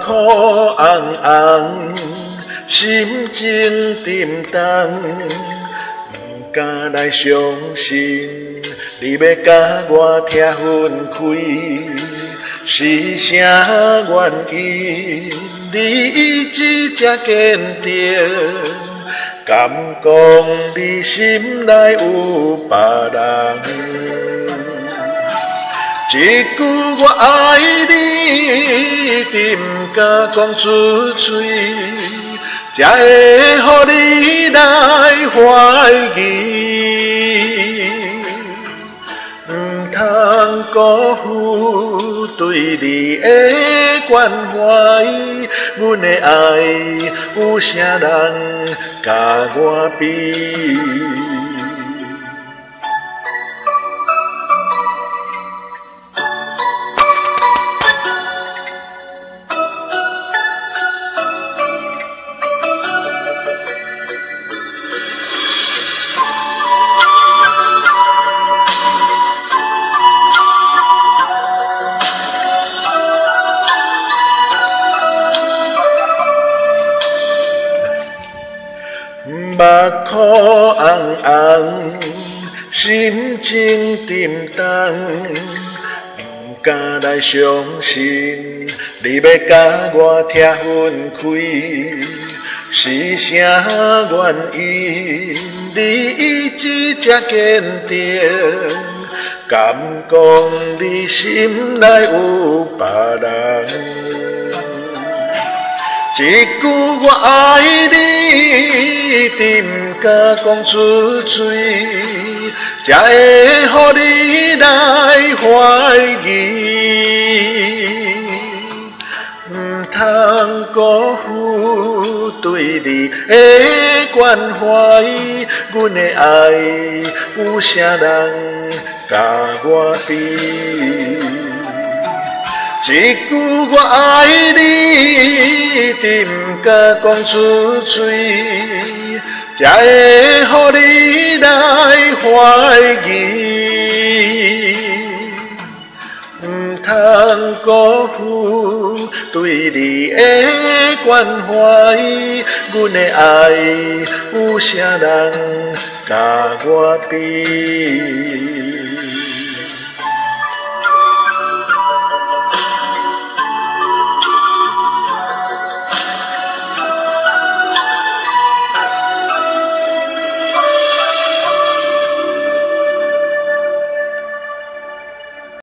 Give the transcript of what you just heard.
苦红红，心情沉重，不敢来相信，你要甲我拆分开，是啥原因？你一直这坚定，敢讲你心内有别人？一句我爱你，你不敢讲出嘴，才会予你来怀疑。唔通辜负对你的关怀，阮的爱有啥人甲我比？目眶红红，心情沉重，不敢来相信，你要甲我拆分开，是啥原因？你一直这坚定，敢讲你心内有别人？一句我爱你，你不敢讲出嘴，才会予你来怀疑。唔通辜负对你的关怀，阮的爱有啥人甲我比？一句我爱你，你不敢讲出嘴，才会予你来怀疑。唔通辜负对你的关怀，阮的爱有啥人甲我比？